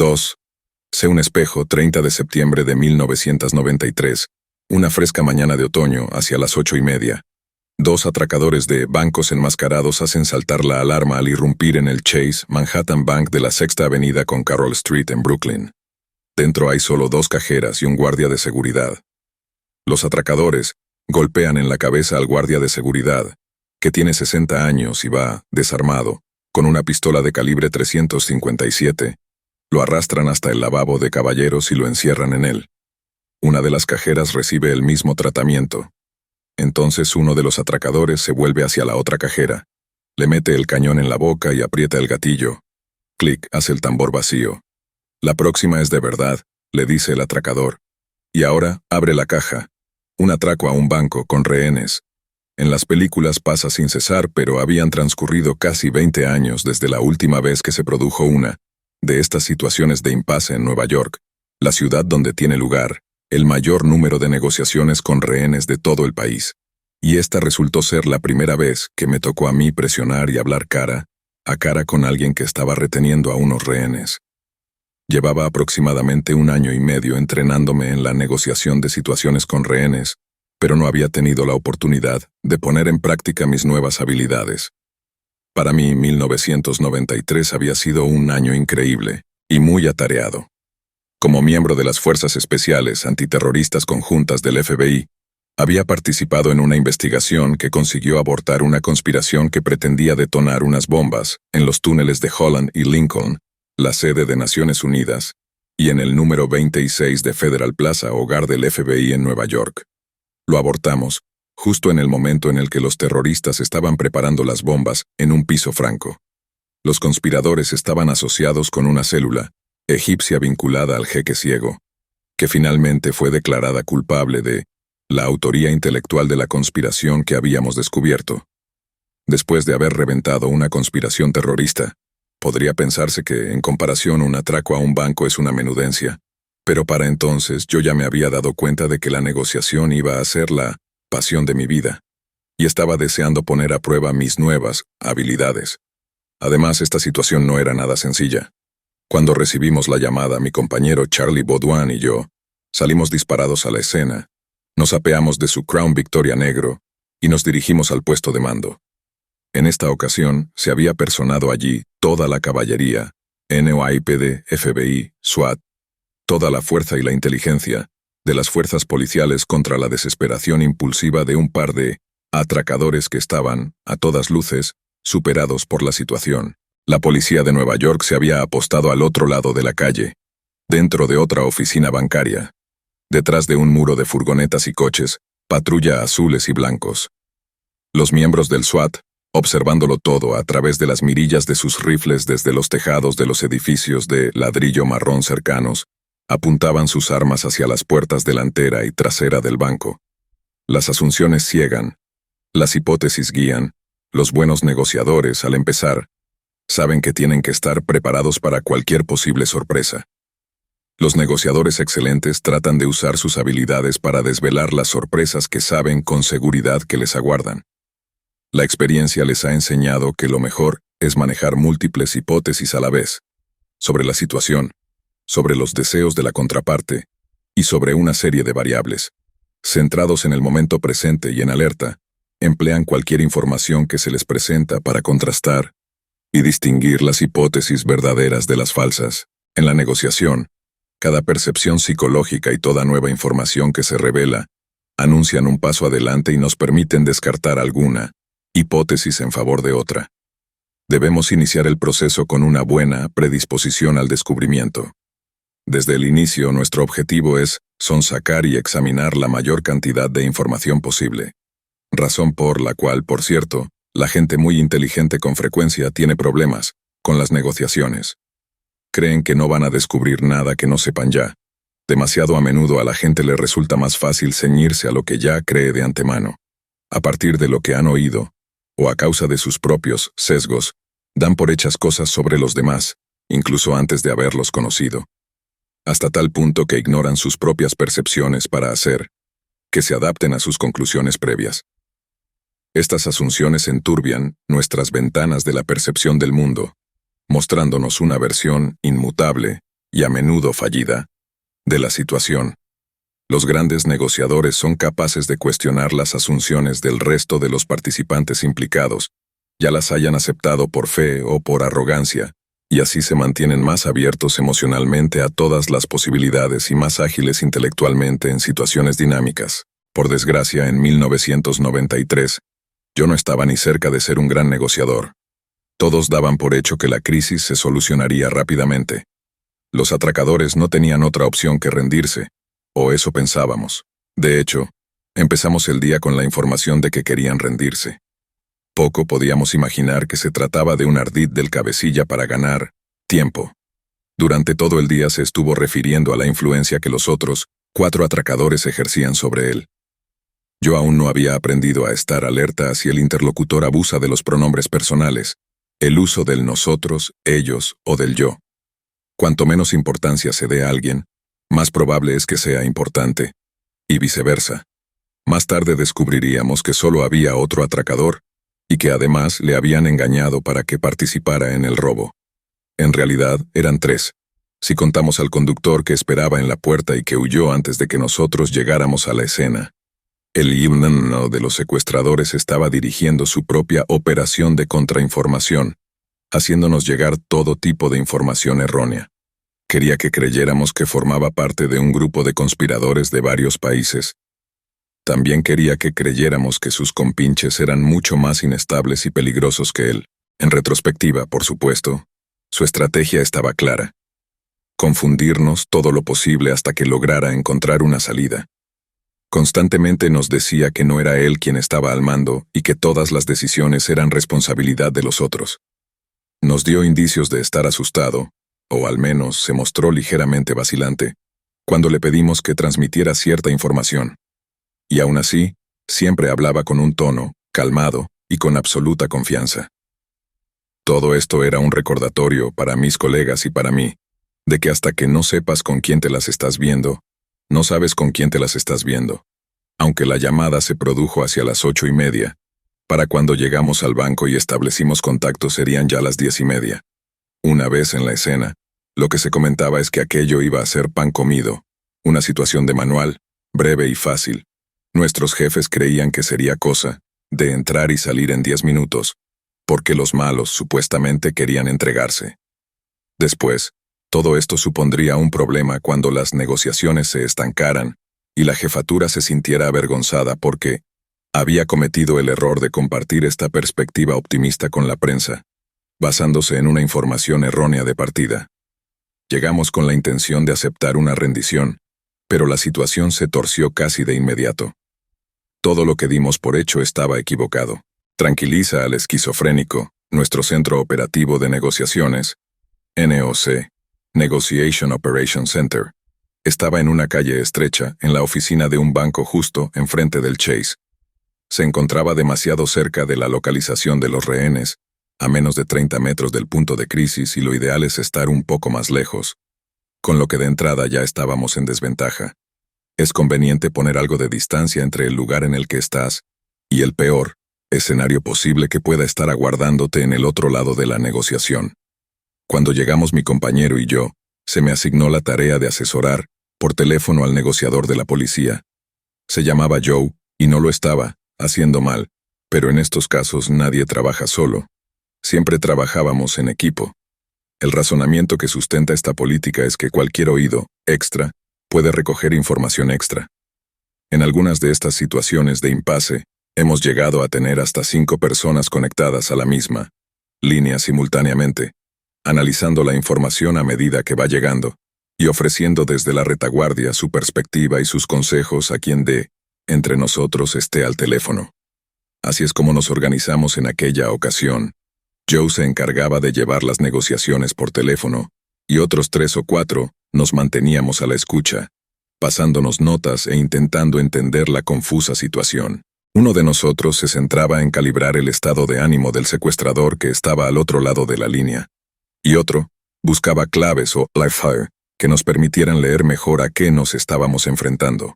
2. Sé un espejo, 30 de septiembre de 1993. Una fresca mañana de otoño, hacia las 8:30. Dos atracadores de bancos enmascarados hacen saltar la alarma al irrumpir en el Chase Manhattan Bank de la Sexta Avenida con Carroll Street en Brooklyn. Dentro hay solo 2 cajeras y un guardia de seguridad. Los atracadores golpean en la cabeza al guardia de seguridad, que tiene 60 años y va, desarmado, con una pistola de calibre .357. Lo arrastran hasta el lavabo de caballeros y lo encierran en él. Una de las cajeras recibe el mismo tratamiento. Entonces uno de los atracadores se vuelve hacia la otra cajera, le mete el cañón en la boca y aprieta el gatillo. Clic, hace el tambor vacío. La próxima es de verdad, le dice el atracador. Y ahora, abre la caja. Un atraco a un banco con rehenes. En las películas pasa sin cesar, pero habían transcurrido casi 20 años desde la última vez que se produjo una de estas situaciones de impasse en Nueva York, la ciudad donde tiene lugar el mayor número de negociaciones con rehenes de todo el país. Y esta resultó ser la primera vez que me tocó a mí presionar y hablar cara a cara con alguien que estaba reteniendo a unos rehenes. Llevaba aproximadamente 1 año y medio entrenándome en la negociación de situaciones con rehenes, pero no había tenido la oportunidad de poner en práctica mis nuevas habilidades. Para mí, 1993 había sido un año increíble y muy atareado. Como miembro de las Fuerzas Especiales Antiterroristas Conjuntas del FBI, había participado en una investigación que consiguió abortar una conspiración que pretendía detonar unas bombas en los túneles de Holland y Lincoln, la sede de Naciones Unidas, y en el número 26 de Federal Plaza, hogar del FBI en Nueva York. Lo abortamos, justo en el momento en el que los terroristas estaban preparando las bombas en un piso franco. Los conspiradores estaban asociados con una célula egipcia vinculada al jeque ciego, que finalmente fue declarada culpable de la autoría intelectual de la conspiración que habíamos descubierto. Después de haber reventado una conspiración terrorista, podría pensarse que, en comparación, un atraco a un banco es una menudencia, pero para entonces yo ya me había dado cuenta de que la negociación iba a ser la pasión de mi vida, y estaba deseando poner a prueba mis nuevas habilidades. Además, esta situación no era nada sencilla. Cuando recibimos la llamada, mi compañero Charlie Baudouin y yo salimos disparados a la escena, nos apeamos de su Crown Victoria negro y nos dirigimos al puesto de mando. En esta ocasión, se había personado allí toda la caballería, NYPD, FBI, SWAT, toda la fuerza y la inteligencia de las fuerzas policiales contra la desesperación impulsiva de un par de atracadores que estaban, a todas luces, superados por la situación. La policía de Nueva York se había apostado al otro lado de la calle, dentro de otra oficina bancaria. Detrás de un muro de furgonetas y coches, patrulla azules y blancos. Los miembros del SWAT, observándolo todo a través de las mirillas de sus rifles desde los tejados de los edificios de ladrillo marrón cercanos, apuntaban sus armas hacia las puertas delantera y trasera del banco. Las asunciones ciegan, las hipótesis guían, los buenos negociadores, al empezar, saben que tienen que estar preparados para cualquier posible sorpresa. Los negociadores excelentes tratan de usar sus habilidades para desvelar las sorpresas que saben con seguridad que les aguardan. La experiencia les ha enseñado que lo mejor es manejar múltiples hipótesis a la vez, sobre la situación, sobre los deseos de la contraparte, y sobre una serie de variables. Centrados en el momento presente y en alerta, emplean cualquier información que se les presenta para contrastar y distinguir las hipótesis verdaderas de las falsas. En la negociación, cada percepción psicológica y toda nueva información que se revela anuncian un paso adelante y nos permiten descartar alguna hipótesis en favor de otra. Debemos iniciar el proceso con una buena predisposición al descubrimiento. Desde el inicio, nuestro objetivo es sonsacar y examinar la mayor cantidad de información posible. Razón por la cual, por cierto, la gente muy inteligente con frecuencia tiene problemas con las negociaciones. Creen que no van a descubrir nada que no sepan ya. Demasiado a menudo a la gente le resulta más fácil ceñirse a lo que ya cree de antemano. A partir de lo que han oído, o a causa de sus propios sesgos, dan por hechas cosas sobre los demás, incluso antes de haberlos conocido. Hasta tal punto que ignoran sus propias percepciones para hacer que se adapten a sus conclusiones previas. Estas asunciones enturbian nuestras ventanas de la percepción del mundo, mostrándonos una versión inmutable y a menudo fallida, de la situación. Los grandes negociadores son capaces de cuestionar las asunciones del resto de los participantes implicados, ya las hayan aceptado por fe o por arrogancia, y así se mantienen más abiertos emocionalmente a todas las posibilidades y más ágiles intelectualmente en situaciones dinámicas. Por desgracia, en 1993, yo no estaba ni cerca de ser un gran negociador. Todos daban por hecho que la crisis se solucionaría rápidamente. Los atracadores no tenían otra opción que rendirse, o eso pensábamos. De hecho, empezamos el día con la información de que querían rendirse. Poco podíamos imaginar que se trataba de un ardid del cabecilla para ganar tiempo. Durante todo el día se estuvo refiriendo a la influencia que los otros 4 atracadores ejercían sobre él. Yo aún no había aprendido a estar alerta si el interlocutor abusa de los pronombres personales, el uso del nosotros, ellos o del yo. Cuanto menos importancia se dé a alguien, más probable es que sea importante, y viceversa. Más tarde descubriríamos que solo había otro atracador, y que además le habían engañado para que participara en el robo. En realidad, eran 3, si contamos al conductor que esperaba en la puerta y que huyó antes de que nosotros llegáramos a la escena. El himno de los secuestradores estaba dirigiendo su propia operación de contrainformación, haciéndonos llegar todo tipo de información errónea. Quería que creyéramos que formaba parte de un grupo de conspiradores de varios países. También quería que creyéramos que sus compinches eran mucho más inestables y peligrosos que él. En retrospectiva, por supuesto, su estrategia estaba clara: confundirnos todo lo posible hasta que lograra encontrar una salida. Constantemente nos decía que no era él quien estaba al mando y que todas las decisiones eran responsabilidad de los otros. Nos dio indicios de estar asustado, o al menos se mostró ligeramente vacilante, cuando le pedimos que transmitiera cierta información. Y aún así, siempre hablaba con un tono calmado y con absoluta confianza. Todo esto era un recordatorio para mis colegas y para mí, de que hasta que no sepas con quién te las estás viendo, no sabes con quién te las estás viendo. Aunque la llamada se produjo hacia las 8:30, para cuando llegamos al banco y establecimos contacto serían ya las 10:30. Una vez en la escena, lo que se comentaba es que aquello iba a ser pan comido, una situación de manual, breve y fácil. Nuestros jefes creían que sería cosa de entrar y salir en 10 minutos, porque los malos supuestamente querían entregarse. Después, todo esto supondría un problema cuando las negociaciones se estancaran y la jefatura se sintiera avergonzada porque había cometido el error de compartir esta perspectiva optimista con la prensa, basándose en una información errónea de partida. Llegamos con la intención de aceptar una rendición, pero la situación se torció casi de inmediato. Todo lo que dimos por hecho estaba equivocado. Tranquiliza al esquizofrénico, nuestro centro operativo de negociaciones, NOC, Negotiation Operation Center, estaba en una calle estrecha, en la oficina de un banco justo enfrente del Chase. Se encontraba demasiado cerca de la localización de los rehenes, a menos de 30 metros del punto de crisis, y lo ideal es estar un poco más lejos, con lo que de entrada ya estábamos en desventaja. Es conveniente poner algo de distancia entre el lugar en el que estás y el peor escenario posible que pueda estar aguardándote en el otro lado de la negociación. Cuando llegamos mi compañero y yo, se me asignó la tarea de asesorar por teléfono al negociador de la policía. Se llamaba Joe, y no lo estaba haciendo mal, pero en estos casos nadie trabaja solo. Siempre trabajábamos en equipo. El razonamiento que sustenta esta política es que cualquier oído extra puede recoger información extra. En algunas de estas situaciones de impasse, hemos llegado a tener hasta 5 personas conectadas a la misma línea simultáneamente, analizando la información a medida que va llegando, y ofreciendo desde la retaguardia su perspectiva y sus consejos a quien entre nosotros esté al teléfono. Así es como nos organizamos en aquella ocasión. Joe se encargaba de llevar las negociaciones por teléfono, y otros 3 o 4 nos manteníamos a la escucha, pasándonos notas e intentando entender la confusa situación. Uno de nosotros se centraba en calibrar el estado de ánimo del secuestrador que estaba al otro lado de la línea, y otro buscaba claves o live fire que nos permitieran leer mejor a qué nos estábamos enfrentando.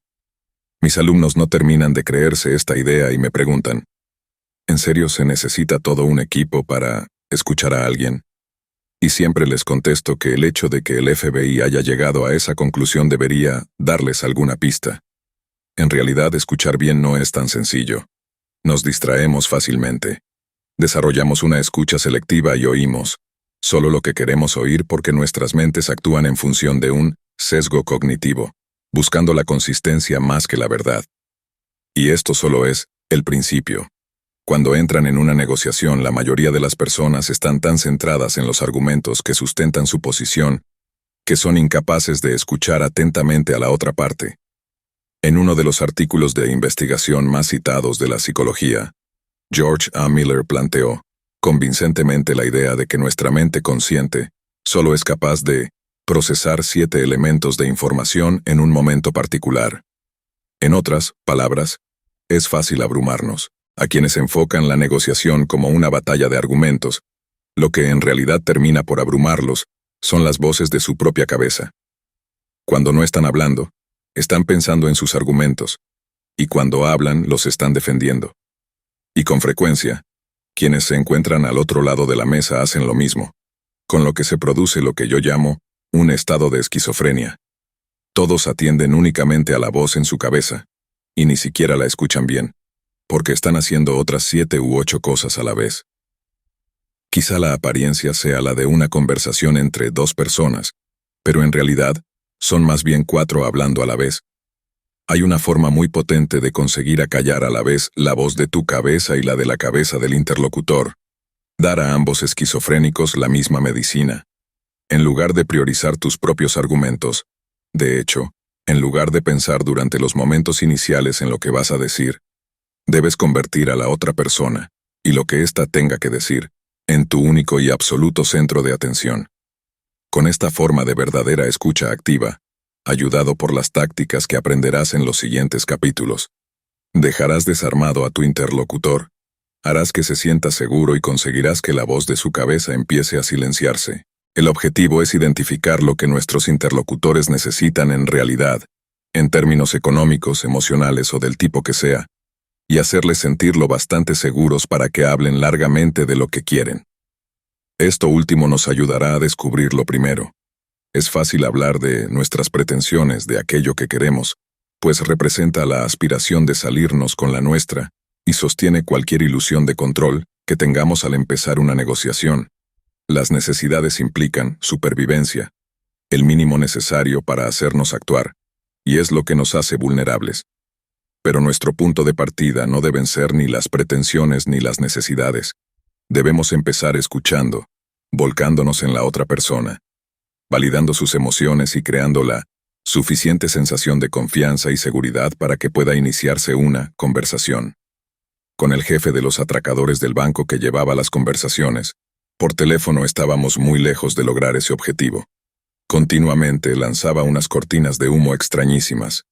Mis alumnos no terminan de creerse esta idea y me preguntan: ¿en serio se necesita todo un equipo para escuchar a alguien? Y siempre les contesto que el hecho de que el FBI haya llegado a esa conclusión debería darles alguna pista. En realidad, escuchar bien no es tan sencillo. Nos distraemos fácilmente. Desarrollamos una escucha selectiva y oímos solo lo que queremos oír porque nuestras mentes actúan en función de un sesgo cognitivo, buscando la consistencia más que la verdad. Y esto solo es el principio. Cuando entran en una negociación, la mayoría de las personas están tan centradas en los argumentos que sustentan su posición que son incapaces de escuchar atentamente a la otra parte. En uno de los artículos de investigación más citados de la psicología, George A. Miller planteó convincentemente la idea de que nuestra mente consciente solo es capaz de procesar 7 elementos de información en un momento particular. En otras palabras, es fácil abrumarnos, a quienes enfocan la negociación como una batalla de argumentos. Lo que en realidad termina por abrumarlos son las voces de su propia cabeza. Cuando no están hablando, están pensando en sus argumentos, y cuando hablan, los están defendiendo. Y con frecuencia, quienes se encuentran al otro lado de la mesa hacen lo mismo, con lo que se produce lo que yo llamo un estado de esquizofrenia. Todos atienden únicamente a la voz en su cabeza, y ni siquiera la escuchan bien, porque están haciendo otras 7 u 8 cosas a la vez. Quizá la apariencia sea la de una conversación entre 2 personas, pero en realidad son más bien 4 hablando a la vez. Hay una forma muy potente de conseguir acallar a la vez la voz de tu cabeza y la de la cabeza del interlocutor. Dar a ambos esquizofrénicos la misma medicina. En lugar de priorizar tus propios argumentos, de hecho, en lugar de pensar durante los momentos iniciales en lo que vas a decir, debes convertir a la otra persona, y lo que ésta tenga que decir, en tu único y absoluto centro de atención. Con esta forma de verdadera escucha activa, ayudado por las tácticas que aprenderás en los siguientes capítulos, dejarás desarmado a tu interlocutor, harás que se sienta seguro y conseguirás que la voz de su cabeza empiece a silenciarse. El objetivo es identificar lo que nuestros interlocutores necesitan en realidad, en términos económicos, emocionales o del tipo que sea, y hacerles sentir lo bastante seguros para que hablen largamente de lo que quieren. Esto último nos ayudará a descubrir lo primero. Es fácil hablar de nuestras pretensiones, de aquello que queremos, pues representa la aspiración de salirnos con la nuestra y sostiene cualquier ilusión de control que tengamos al empezar una negociación. Las necesidades implican supervivencia, el mínimo necesario para hacernos actuar, y es lo que nos hace vulnerables. Pero nuestro punto de partida no deben ser ni las pretensiones ni las necesidades. Debemos empezar escuchando, volcándonos en la otra persona, validando sus emociones y creando la suficiente sensación de confianza y seguridad para que pueda iniciarse una conversación. Con el jefe de los atracadores del banco que llevaba las conversaciones, por teléfono estábamos muy lejos de lograr ese objetivo. Continuamente lanzaba unas cortinas de humo extrañísimas.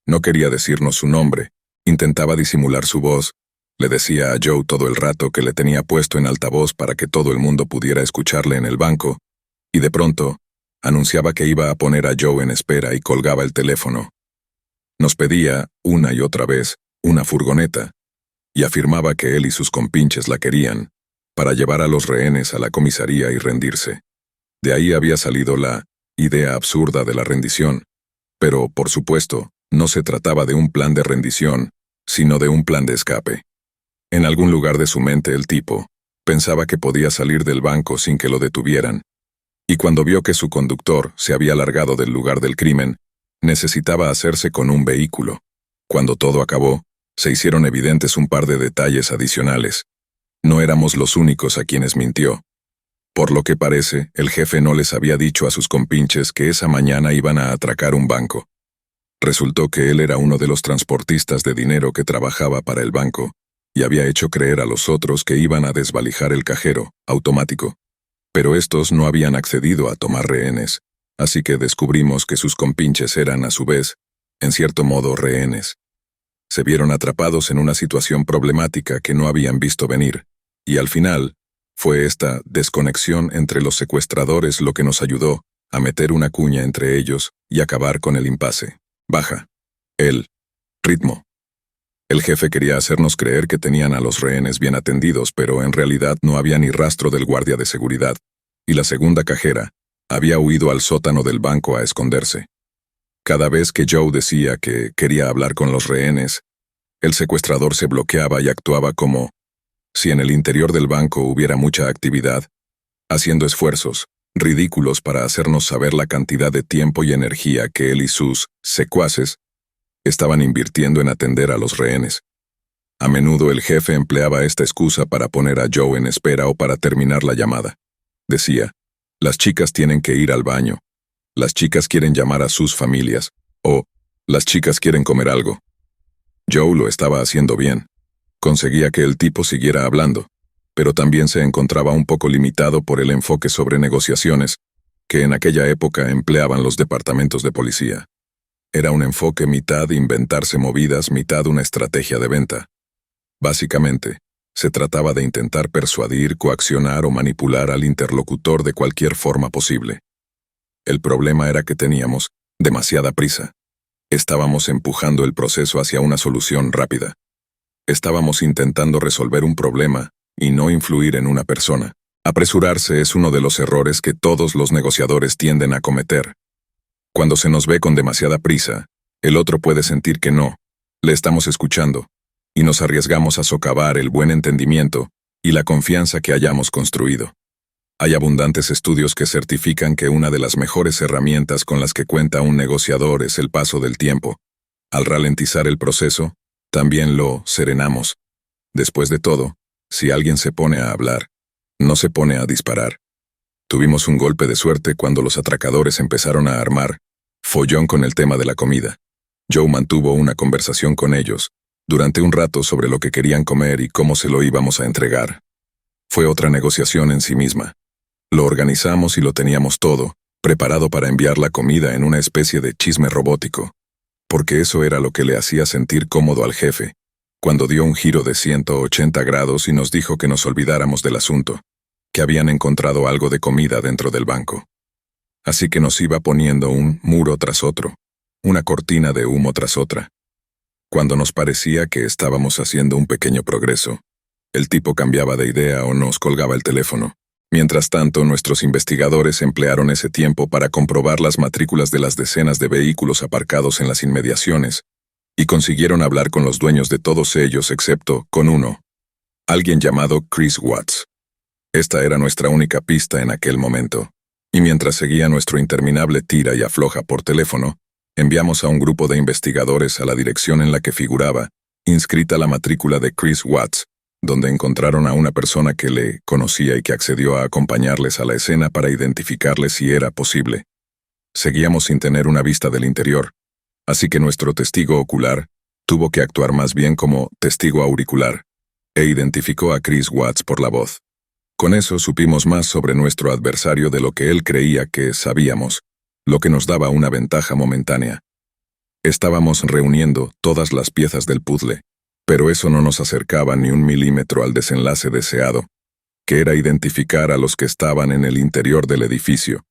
No quería decirnos su nombre, intentaba disimular su voz, le decía a Joe todo el rato que le tenía puesto en altavoz para que todo el mundo pudiera escucharle en el banco, y de pronto, anunciaba que iba a poner a Joe en espera y colgaba el teléfono. Nos pedía, una y otra vez, una furgoneta, y afirmaba que él y sus compinches la querían, para llevar a los rehenes a la comisaría y rendirse. De ahí había salido la idea absurda de la rendición, pero, por supuesto, no se trataba de un plan de rendición, sino de un plan de escape. En algún lugar de su mente el tipo pensaba que podía salir del banco sin que lo detuvieran, y cuando vio que su conductor se había largado del lugar del crimen, necesitaba hacerse con un vehículo. Cuando todo acabó, se hicieron evidentes un par de detalles adicionales. No éramos los únicos a quienes mintió. Por lo que parece, el jefe no les había dicho a sus compinches que esa mañana iban a atracar un banco. Resultó que él era uno de los transportistas de dinero que trabajaba para el banco, y había hecho creer a los otros que iban a desvalijar el cajero automático. Pero estos no habían accedido a tomar rehenes, así que descubrimos que sus compinches eran, a su vez, en cierto modo rehenes. Se vieron atrapados en una situación problemática que no habían visto venir, y al final, fue esta desconexión entre los secuestradores lo que nos ayudó a meter una cuña entre ellos y acabar con el impasse. Baja. El ritmo. El jefe quería hacernos creer que tenían a los rehenes bien atendidos, pero en realidad no había ni rastro del guardia de seguridad. y la segunda cajera había huido al sótano del banco a esconderse. Cada vez que Joe decía que quería hablar con los rehenes, el secuestrador se bloqueaba y actuaba como si en el interior del banco hubiera mucha actividad, haciendo esfuerzos ridículos para hacernos saber la cantidad de tiempo y energía que él y sus secuaces estaban invirtiendo en atender a los rehenes. A menudo el jefe empleaba esta excusa para poner a Joe en espera o para terminar la llamada. Decía, las chicas tienen que ir al baño, las chicas quieren llamar a sus familias, o las chicas quieren comer algo. Joe lo estaba haciendo bien. Conseguía que el tipo siguiera hablando, pero también se encontraba un poco limitado por el enfoque sobre negociaciones que en aquella época empleaban los departamentos de policía. Era un enfoque mitad inventarse movidas, mitad una estrategia de venta. Básicamente, se trataba de intentar persuadir, coaccionar o manipular al interlocutor de cualquier forma posible. El problema era que teníamos demasiada prisa. Estábamos empujando el proceso hacia una solución rápida. Estábamos intentando resolver un problema y no influir en una persona. Apresurarse es uno de los errores que todos los negociadores tienden a cometer. Cuando se nos ve con demasiada prisa, el otro puede sentir que no, le estamos escuchando, y nos arriesgamos a socavar el buen entendimiento y la confianza que hayamos construido. Hay abundantes estudios que certifican que una de las mejores herramientas con las que cuenta un negociador es el paso del tiempo. Al ralentizar el proceso, también lo serenamos. Después de todo, si alguien se pone a hablar, no se pone a disparar. Tuvimos un golpe de suerte cuando los atracadores empezaron a armar follón con el tema de la comida. Joe mantuvo una conversación con ellos durante un rato sobre lo que querían comer y cómo se lo íbamos a entregar. Fue otra negociación en sí misma. Lo organizamos y lo teníamos todo, preparado para enviar la comida en una especie de chisme robótico, porque eso era lo que le hacía sentir cómodo al jefe, cuando dio un giro de 180 grados y nos dijo que nos olvidáramos del asunto, que habían encontrado algo de comida dentro del banco. Así que nos iba poniendo un muro tras otro, una cortina de humo tras otra. Cuando nos parecía que estábamos haciendo un pequeño progreso, el tipo cambiaba de idea o nos colgaba el teléfono. Mientras tanto, nuestros investigadores emplearon ese tiempo para comprobar las matrículas de las decenas de vehículos aparcados en las inmediaciones, y consiguieron hablar con los dueños de todos ellos excepto con uno, alguien llamado Chris Watts. Esta era nuestra única pista en aquel momento, y mientras seguía nuestro interminable tira y afloja por teléfono, enviamos a un grupo de investigadores a la dirección en la que figuraba, inscrita la matrícula de Chris Watts, donde encontraron a una persona que le conocía y que accedió a acompañarles a la escena para identificarles si era posible. Seguíamos sin tener una vista del interior, así que nuestro testigo ocular tuvo que actuar más bien como testigo auricular, e identificó a Chris Watts por la voz. Con eso supimos más sobre nuestro adversario de lo que él creía que sabíamos, lo que nos daba una ventaja momentánea. Estábamos reuniendo todas las piezas del puzzle, pero eso no nos acercaba ni un milímetro al desenlace deseado, que era identificar a los que estaban en el interior del edificio,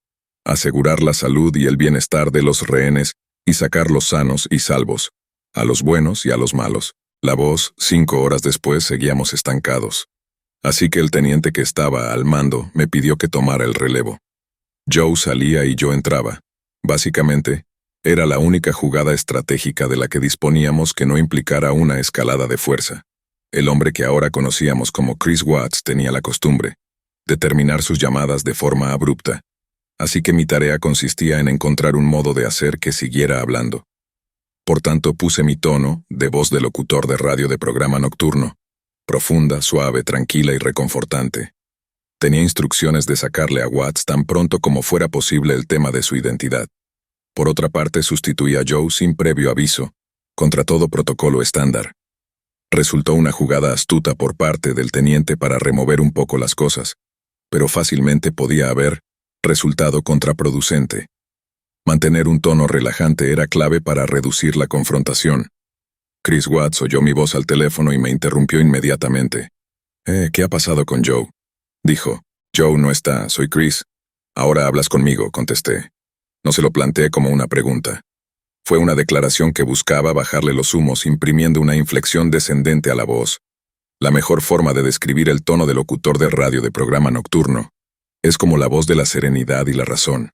asegurar la salud y el bienestar de los rehenes y sacarlos sanos y salvos, a los buenos y a los malos. La voz, 5 horas después, seguíamos estancados. Así que el teniente que estaba al mando me pidió que tomara el relevo. Joe salía y yo entraba. Básicamente, era la única jugada estratégica de la que disponíamos que no implicara una escalada de fuerza. El hombre que ahora conocíamos como Chris Watts tenía la costumbre de terminar sus llamadas de forma abrupta, así que mi tarea consistía en encontrar un modo de hacer que siguiera hablando. Por tanto, puse mi tono de voz de locutor de radio de programa nocturno, profunda, suave, tranquila y reconfortante. Tenía instrucciones de sacarle a Watts tan pronto como fuera posible el tema de su identidad. Por otra parte, sustituí a Joe sin previo aviso, contra todo protocolo estándar. Resultó una jugada astuta por parte del teniente para remover un poco las cosas, pero fácilmente podía haber resultado contraproducente. Mantener un tono relajante era clave para reducir la confrontación. Chris Watts oyó mi voz al teléfono y me interrumpió inmediatamente. ¿Qué ha pasado con Joe?, dijo. Joe no está, soy Chris. Ahora hablas conmigo, contesté. No se lo planteé como una pregunta. Fue una declaración que buscaba bajarle los humos imprimiendo una inflexión descendente a la voz. La mejor forma de describir el tono del locutor de radio de programa nocturno. Es como la voz de la serenidad y la razón.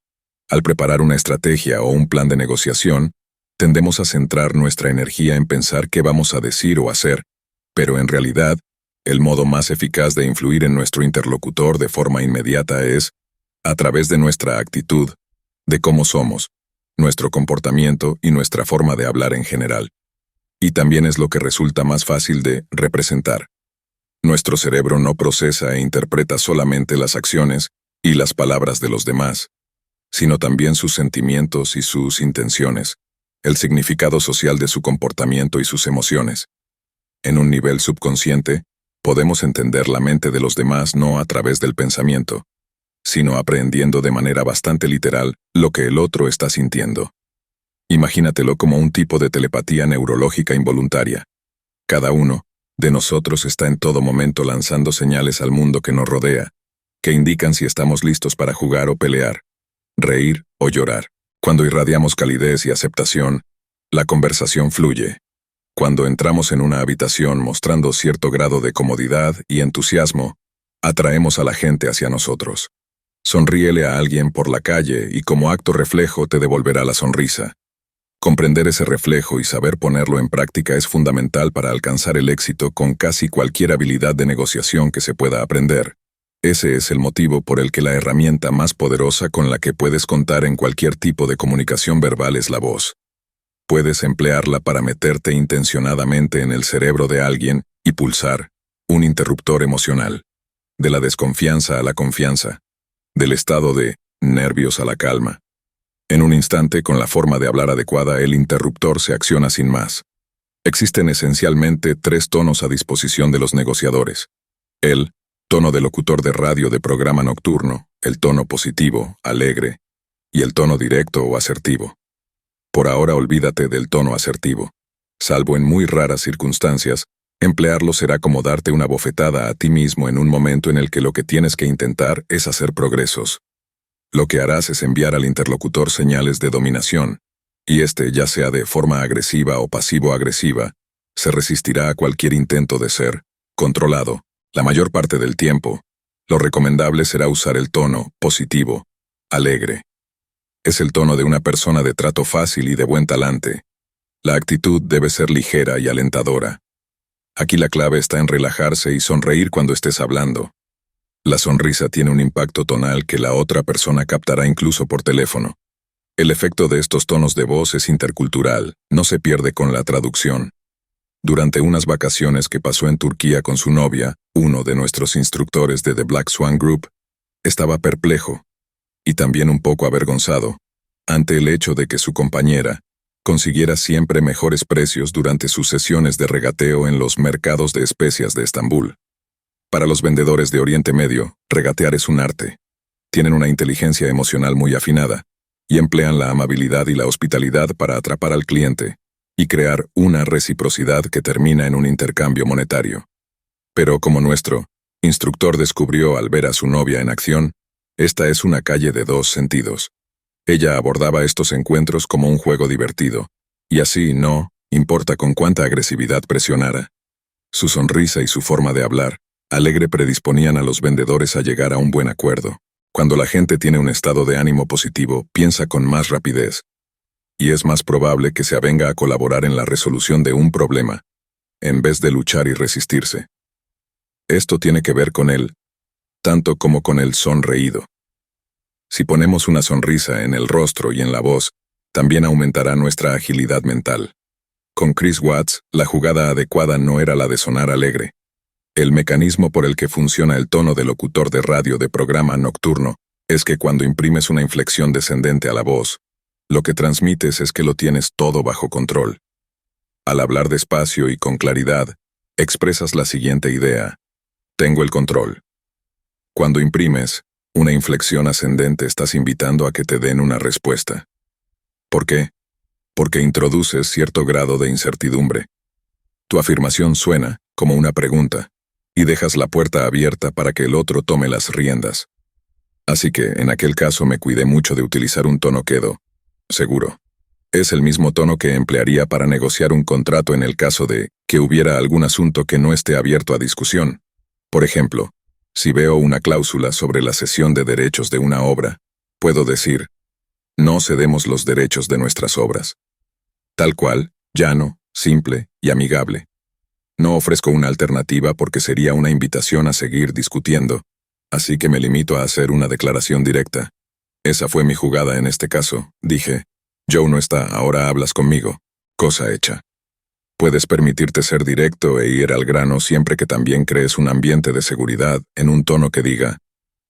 Al preparar una estrategia o un plan de negociación, tendemos a centrar nuestra energía en pensar qué vamos a decir o hacer, pero en realidad, el modo más eficaz de influir en nuestro interlocutor de forma inmediata es a través de nuestra actitud, de cómo somos, nuestro comportamiento y nuestra forma de hablar en general. Y también es lo que resulta más fácil de representar. Nuestro cerebro no procesa e interpreta solamente las acciones y las palabras de los demás, sino también sus sentimientos y sus intenciones, el significado social de su comportamiento y sus emociones. En un nivel subconsciente, podemos entender la mente de los demás no a través del pensamiento, sino aprehendiendo de manera bastante literal lo que el otro está sintiendo. Imagínatelo como un tipo de telepatía neurológica involuntaria. Cada uno de nosotros está en todo momento lanzando señales al mundo que nos rodea, que indican si estamos listos para jugar o pelear, reír o llorar. Cuando irradiamos calidez y aceptación, la conversación fluye. Cuando entramos en una habitación mostrando cierto grado de comodidad y entusiasmo, atraemos a la gente hacia nosotros. Sonríele a alguien por la calle y como acto reflejo te devolverá la sonrisa. Comprender ese reflejo y saber ponerlo en práctica es fundamental para alcanzar el éxito con casi cualquier habilidad de negociación que se pueda aprender. Ese es el motivo por el que la herramienta más poderosa con la que puedes contar en cualquier tipo de comunicación verbal es la voz. Puedes emplearla para meterte intencionadamente en el cerebro de alguien y pulsar un interruptor emocional. De la desconfianza a la confianza. Del estado de nervios a la calma. En un instante, con la forma de hablar adecuada, el interruptor se acciona sin más. Existen esencialmente 3 tonos a disposición de los negociadores. El tono de locutor de radio de programa nocturno, el tono positivo, alegre, y el tono directo o asertivo. Por ahora olvídate del tono asertivo. Salvo en muy raras circunstancias, emplearlo será como darte una bofetada a ti mismo en un momento en el que lo que tienes que intentar es hacer progresos. Lo que harás es enviar al interlocutor señales de dominación, y este, ya sea de forma agresiva o pasivo-agresiva, se resistirá a cualquier intento de ser controlado. La mayor parte del tiempo, lo recomendable será usar el tono positivo, alegre. Es el tono de una persona de trato fácil y de buen talante. La actitud debe ser ligera y alentadora. Aquí la clave está en relajarse y sonreír cuando estés hablando. La sonrisa tiene un impacto tonal que la otra persona captará incluso por teléfono. El efecto de estos tonos de voz es intercultural, no se pierde con la traducción. Durante unas vacaciones que pasó en Turquía con su novia, uno de nuestros instructores de The Black Swan Group, estaba perplejo, y también un poco avergonzado, ante el hecho de que su compañera consiguiera siempre mejores precios durante sus sesiones de regateo en los mercados de especias de Estambul. Para los vendedores de Oriente Medio, regatear es un arte. Tienen una inteligencia emocional muy afinada, y emplean la amabilidad y la hospitalidad para atrapar al cliente y crear una reciprocidad que termina en un intercambio monetario. Pero como nuestro instructor descubrió al ver a su novia en acción, esta es una calle de 2 sentidos. Ella abordaba estos encuentros como un juego divertido, y así no importa con cuánta agresividad presionara. Su sonrisa y su forma de hablar alegre predisponían a los vendedores a llegar a un buen acuerdo. Cuando la gente tiene un estado de ánimo positivo, piensa con más rapidez, y es más probable que se avenga a colaborar en la resolución de un problema, en vez de luchar y resistirse. Esto tiene que ver con él, tanto como con el sonreído. Si ponemos una sonrisa en el rostro y en la voz, también aumentará nuestra agilidad mental. Con Chris Watts, la jugada adecuada no era la de sonar alegre. El mecanismo por el que funciona el tono de locutor de radio de programa nocturno es que cuando imprimes una inflexión descendente a la voz, lo que transmites es que lo tienes todo bajo control. Al hablar despacio y con claridad, expresas la siguiente idea: tengo el control. Cuando imprimes una inflexión ascendente, estás invitando a que te den una respuesta. ¿Por qué? Porque introduces cierto grado de incertidumbre. Tu afirmación suena como una pregunta, y dejas la puerta abierta para que el otro tome las riendas. Así que, en aquel caso, me cuidé mucho de utilizar un tono quedo seguro. Es el mismo tono que emplearía para negociar un contrato en el caso de que hubiera algún asunto que no esté abierto a discusión. Por ejemplo, Si veo una cláusula sobre la cesión de derechos de una obra, puedo decir, no cedemos los derechos de nuestras obras. Tal cual, llano, simple y amigable. No ofrezco una alternativa porque sería una invitación a seguir discutiendo, así que me limito a hacer una declaración directa. Esa fue mi jugada en este caso, dije. Joe no está, ahora hablas conmigo. Cosa hecha. Puedes permitirte ser directo e ir al grano siempre que también crees un ambiente de seguridad en un tono que diga,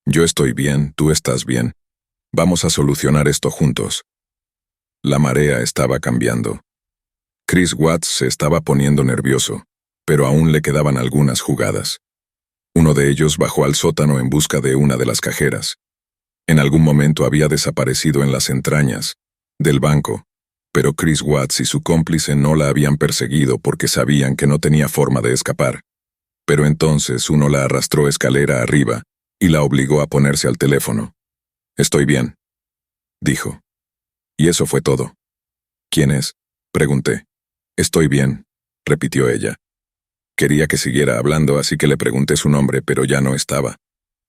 yo estoy bien, tú estás bien. Vamos a solucionar esto juntos. La marea estaba cambiando. Chris Watts se estaba poniendo nervioso, pero aún le quedaban algunas jugadas. Uno de ellos bajó al sótano en busca de una de las cajeras. En algún momento había desaparecido en las entrañas del banco, pero Chris Watts y su cómplice no la habían perseguido porque sabían que no tenía forma de escapar. Pero entonces uno la arrastró escalera arriba y la obligó a ponerse al teléfono. Estoy bien, dijo. Y eso fue todo. ¿Quién es? Pregunté. Estoy bien, repitió ella. Quería que siguiera hablando, así que le pregunté su nombre, pero ya no estaba.